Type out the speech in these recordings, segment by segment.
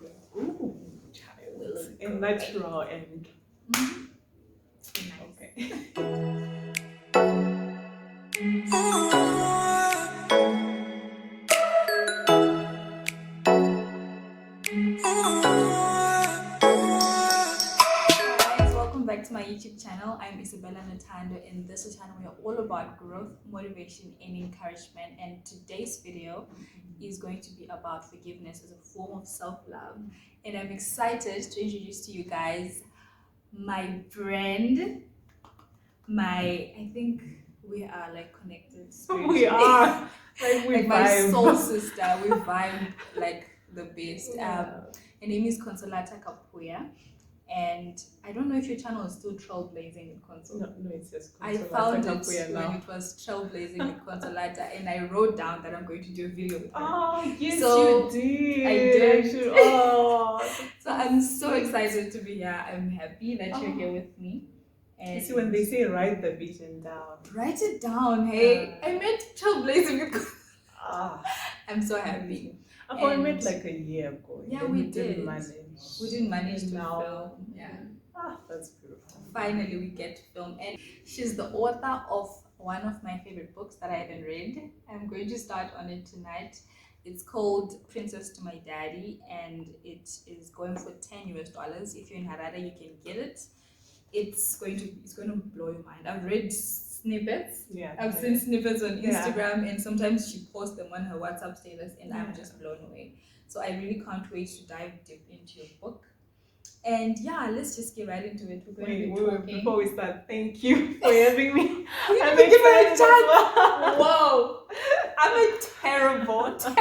Ooh, child. And natural and Nice. okay. Guys, welcome back to my YouTube channel. I'm Isabella Nothando, and this is a channel we are all about growth, motivation, and encouragement. And today's video is going to be about forgiveness as a form of self-love. And I'm excited to introduce to you guys my friend, I think we are like connected spiritually. We are. Like we like my vibe. soul sister. We vibe like the best. Yeah. Her name is Consolata Kapuya. And I don't know if your channel is still trailblazing with Consol. No, it's just I Consolata found it Kapuya when now. it was trailblazing with Consolata, and I wrote down that I'm going to do a video with her. Oh, yes, So, you did. I did. Oh, So I'm so excited to be here. I'm happy that you're here with me. you And see, when they say write the vision down. write it down, hey. I meant trailblazing with Ah, I'm so happy. I thought we And- met like a year ago. Yeah, then we didn't did. manage. We didn't manage to Now- film. Yeah. Ah, that's beautiful. Finally we get to film, and she's the author of one of my favorite books that I haven't read. I'm going to start on it tonight. It's called Princess to My Daddy, and it is going for $10 US. If you're in Harare, you can get it. It's going to blow your mind. I've read snippets. Yeah. I've seen snippets on Yeah. Instagram, and sometimes she posts them on her WhatsApp status, and I'm Yeah. just blown away. So I really can't wait to dive deep into your book. And yeah, let's just get right into it. We're going to be talking. Before we start, thank you for having me. You I'm didn't give her a excited as chance. well. Whoa, I'm a terrible person.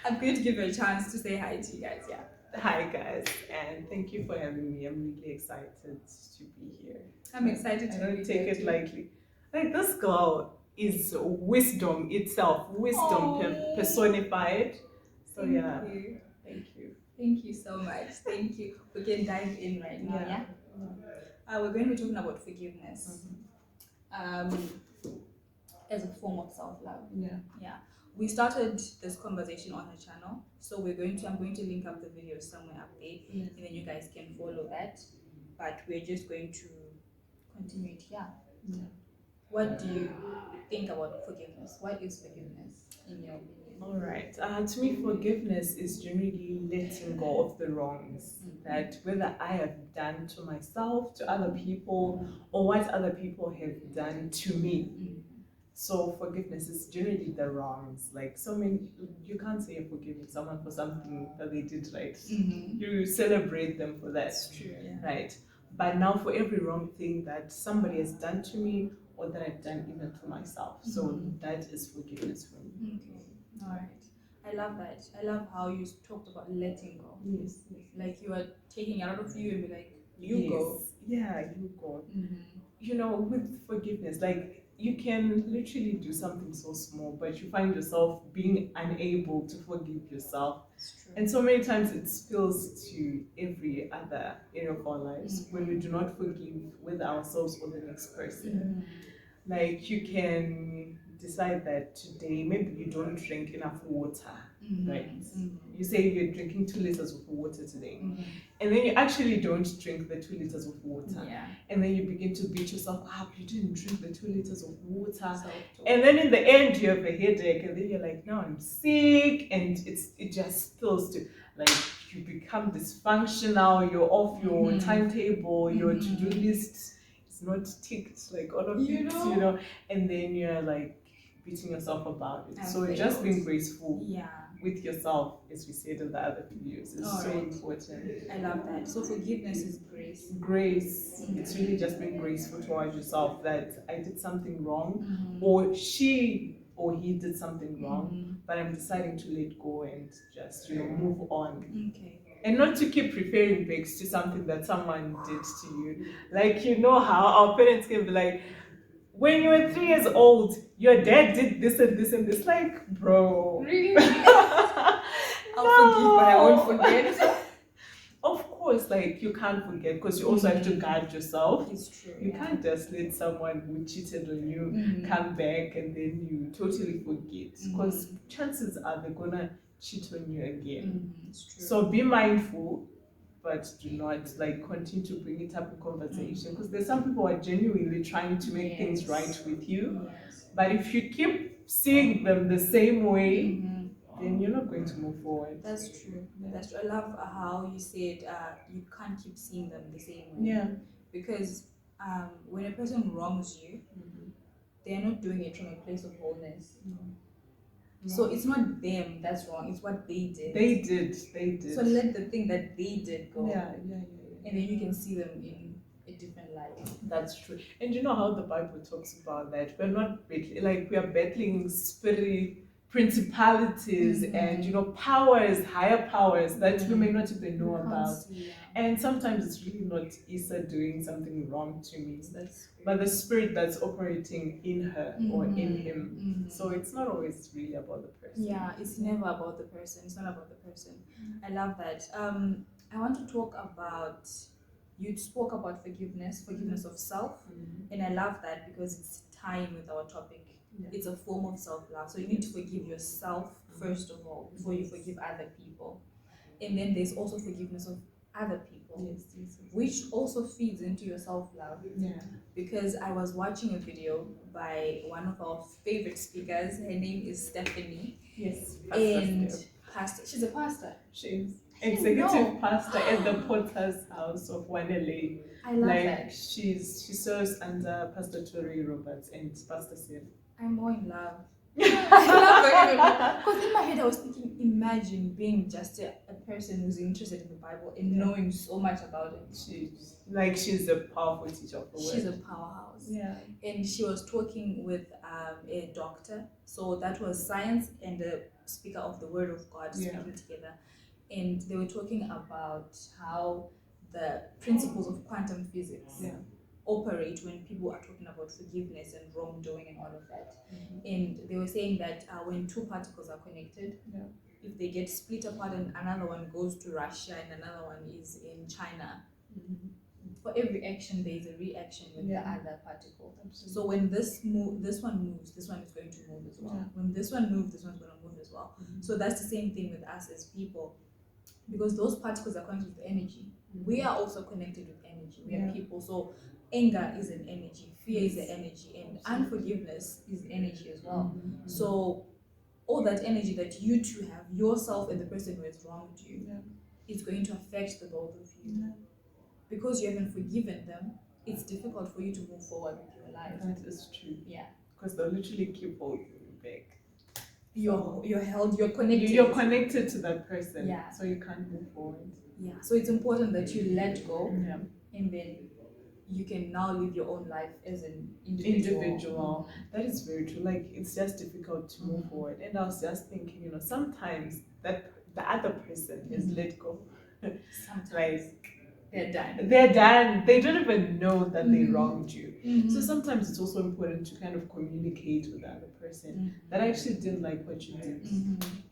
I'm going to give her a chance to say hi to you guys. Yeah. Hi guys, and thank you for having me. I'm really excited to be here. I'm excited I to don't be take here it too. lightly. Like this girl is wisdom itself, wisdom personified. So Thank yeah, you. thank you. Thank you so much. Thank you. We can dive in right now. Yeah. We're going to be talking about forgiveness. As a form of self-love. Yeah. We started this conversation on her channel, so I'm going to link up the video somewhere up there, and then you guys can follow that. But we're just going to continue it here. Yeah. What do you think about forgiveness? What is forgiveness in your opinion? All right. To me, forgiveness is generally letting go of the wrongs that whether I have done to myself, to other people, or what other people have done to me. So forgiveness is generally the wrongs. Like so many, you can't say you're forgiving someone for something that they did right. You celebrate them for that. That's true. Yeah. Right. But now for every wrong thing that somebody has done to me or that I've done even to myself. So that is forgiveness for me. Okay. All right. I love that. I love how you talked about letting go. Yes. Like you are taking it out of you and be like, you go. Yeah, you go. You know, with forgiveness, like you can literally do something so small, but you find yourself being unable to forgive yourself. It's true. And so many times it spills to every other area of our lives when we do not forgive with ourselves or the next person. Like you can decide that today maybe you don't drink enough water, right? You say you're drinking 2 liters of water today, and then you actually don't drink the 2 liters of water. Yeah. And then you begin to beat yourself up. You didn't drink the 2 liters of water. Self-talk. And then in the end you have a headache, and then you're like, now I'm sick, and it just spills to like you become dysfunctional, you're off your timetable, your to-do list is not ticked, like all of You it, know? and then you're like beating yourself about it. And So just being graceful Yeah. with yourself, as we said in the other videos, is so important. I love that. So forgiveness is grace. Grace, it's really just being graceful towards yourself that I did something wrong, or she or he did something wrong, but I'm deciding to let go and just move on. Okay. And not to keep referring back to something that someone did to you. Like, you know how our parents can be like, when you were 3 years old, your dad did this and this and this. Like, bro. Really? I'll forgive, but I won't forget. Of course, like, you can't forget because you also have to guard yourself. It's true. You can't just let someone who cheated on you come back and then you totally forget. Because chances are they're gonna cheat on you again. It's true. So be mindful, but do not like continue to bring it up in conversation, because there's some people who are genuinely trying to make things right with you. But if you keep seeing them the same way, then you're not going to move forward. That's true. That's true. I love how you said you can't keep seeing them the same way. Yeah. Because when a person wrongs you, they are not doing it from a place of wholeness. So it's not them that's wrong, it's what they did. They did. So let the thing that they did go. Yeah. And then you can see them in a different light. That's true. And you know how the Bible talks about that we're not like we are battling spirit principalities and powers, higher powers that we may not even know about. And sometimes it's really not Isa doing something wrong to me, but the spirit that's operating in her or in him. So it's not always really about the person. Yeah, it's never about the person. It's not about the person. I love that. I want to talk about, you spoke about forgiveness of self, and I love that because it's tying with our topic. It's a form of self-love. So you need to forgive yourself first of all before you forgive other people. And then there's also forgiveness of other people, which also feeds into your self-love. Because I was watching a video by one of our favorite speakers. Her name is Stephanie. And she's a pastor. She's executive pastor at the Potter's House of Wanele. I love that. She serves under Pastor Tori Roberts and Pastor Sid. I'm more in love. I love her. Because in my head I was thinking, imagine being just a person who's interested in the Bible and knowing so much about it. She's a powerful teacher of the word. She's a powerhouse. And she was talking with a doctor. So that was science and the speaker of the word of God speaking together. And they were talking about how the principles of quantum physics operate when people are talking about forgiveness and wrongdoing and all of that. And they were saying that when two particles are connected, if they get split apart and another one goes to Russia and another one is in China, for every action there is a reaction with the other particle. So when this one moves, this one is going to move as well. When this one moves, this one's going to move as well. So that's the same thing with us as people, because those particles are connected with energy. We are also connected with energy. We are people. So anger is an energy, fear is an energy, and unforgiveness is energy as well. So all that energy that you two have, yourself and the person who has wronged you, is going to affect the both of you. Because you haven't forgiven them, it's difficult for you to move forward with your life. That is true. Because they'll literally keep holding you back. You're held, you're connected. You're connected to that person. So you can't move forward. So it's important that you let go, and then you can now live your own life as an individual. That is very true. Like, it's just difficult to move forward. And I was just thinking, sometimes that the other person is let go. Sometimes they're done. They're done. They don't even know that they wronged you. So sometimes it's also important to kind of communicate with the other person that I actually didn't like what you did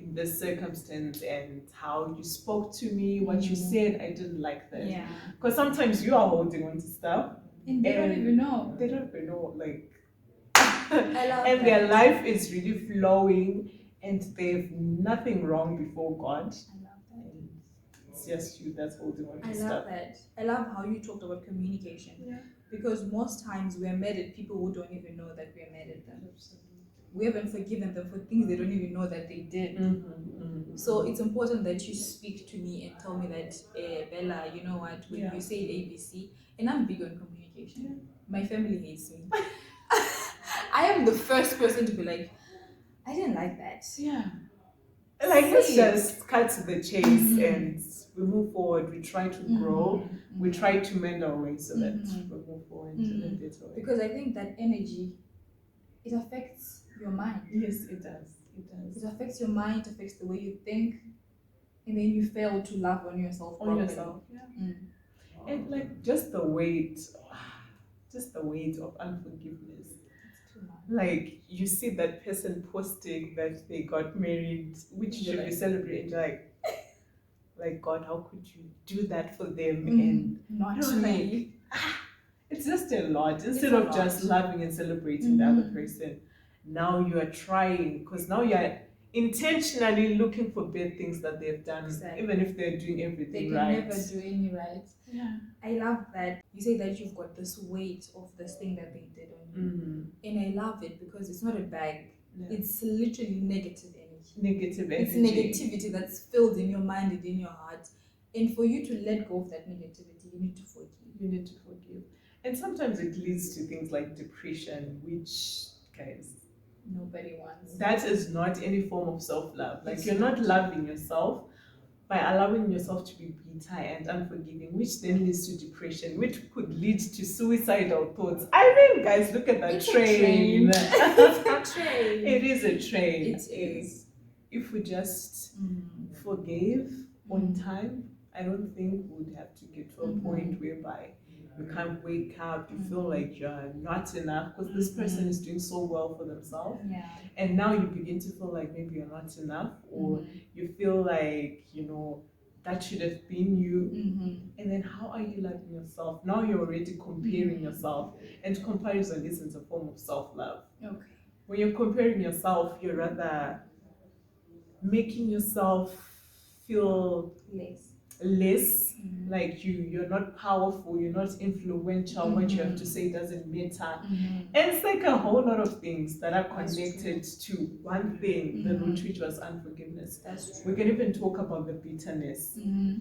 in this circumstance, and how you spoke to me, what you said, I didn't like that. Because sometimes you are holding on to stuff and they don't even know. They don't even know, like, I love and that. their life is really flowing and they've nothing wrong before God. It's just you that's holding on to stuff. I love that. I love how you talked about communication. Because most times we're mad at people who don't even know that we're mad at them. We haven't forgiven them for things they don't even know that they did. So it's important that you speak to me and tell me that, Bella, you know what, when you say ABC, and I'm big on communication. My family hates me. I am the first person to be like, I didn't like that. Like, let's just cut to the chase and we move forward. We try to grow. We try to mend our ways so that we move forward in a better way. Because I think that energy, it affects your mind. Yes, it does. It affects your mind, it affects the way you think, and then you fail to love on yourself properly. And like just the weight of unforgiveness. Like, you see that person posting that they got married, which should be celebrated, like God, how could you do that for them and not me? It's just a lot. Instead of just loving and celebrating the other person, now you are trying, because now you are intentionally looking for bad things that they've done, Exactly. even if they're doing They everything can right. never do any right. Yeah. I love that you say that you've got this weight of this thing that they did on you. Mm-hmm. And I love it because it's not a bag. Yeah. It's literally negative energy. Negative energy. It's negativity that's filled in your mind and in your heart. And for you to let go of that negativity, you need to forgive. You need to forgive. And sometimes it leads to things like depression, which, guys, nobody wants. That is not any form of self-love. Like, It's you're not loving yourself by allowing yourself to be bitter and unforgiving, which then leads to depression, which could lead to suicidal thoughts. I mean, guys, look at that It's train. It's a train. It is a train. It is. If we just forgave on time, I don't think we'd have to get to a point whereby you can't wake up, you feel like you're not enough because this person is doing so well for themselves. Yeah. And now you begin to feel like maybe you're not enough, or you feel like, that should have been you. And then how are you loving yourself? Now you're already comparing yourself, and comparison isn't a form of self-love. Okay. When you're comparing yourself, you're rather making yourself feel less, like you're not powerful, you're not influential, what you have to say doesn't matter. And it's like a whole lot of things that are connected to one thing, the root, which was unforgiveness. That's true. We can even talk about the bitterness.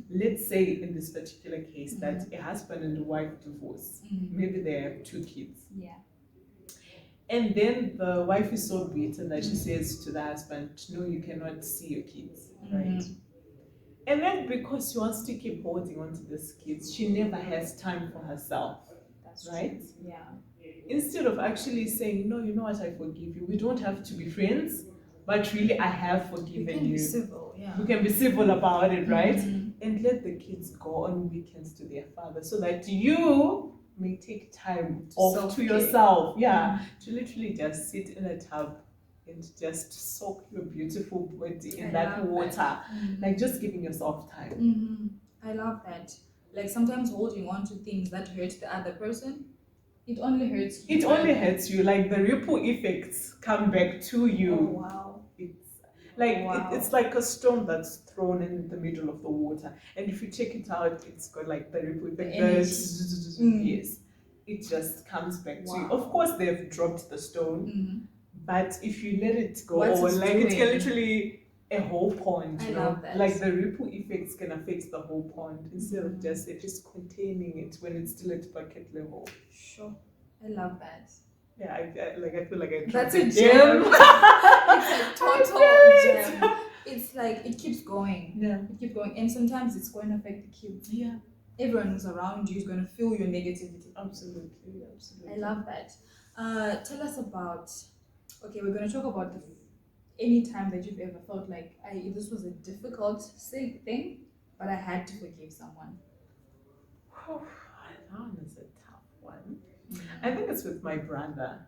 Let's say in this particular case that a husband and a wife divorce, maybe they have 2 kids. Yeah. And then the wife is so bitter that she says to the husband, no, you cannot see your kids, right? And then because she wants to keep holding on to these kids, she never has time for herself. That's right? True. Yeah. Instead of actually saying, no, you know what, I forgive you. We don't have to be friends, but really I have forgiven you. We can be civil, yeah. We can be civil about it, right? And let the kids go on weekends to their father so that you may take time off to yourself. Yeah. To literally just sit in a tub and just soak your beautiful body in that water. Like, just giving yourself time. I love that. Like, sometimes holding on to things that hurt the other person, it only hurts you. It only hurts you. Like, the ripple effects come back to you. Oh, wow. It's like it's like a stone that's thrown in the middle of the water, and if you check it out, it's got like the ripple effect. Yes, it just comes back to you. Of course, they've dropped the stone, but if you let it go, it can literally a whole pond. I love that. Like, the ripple effects can affect the whole pond instead of just containing it when it's still at bucket level. Sure, I love that. Yeah, I feel like I dropped a gem. It's a total gem. It's like it keeps going. Yeah, it keeps going, and sometimes it's going to affect the kids. Yeah, everyone who's around you is going to feel your negativity. Absolutely. I love that. Tell us about. Okay, we're going to talk about any time that you've ever felt like this was a difficult thing, but I had to forgive someone. That one is a tough one. I think it's with my brother.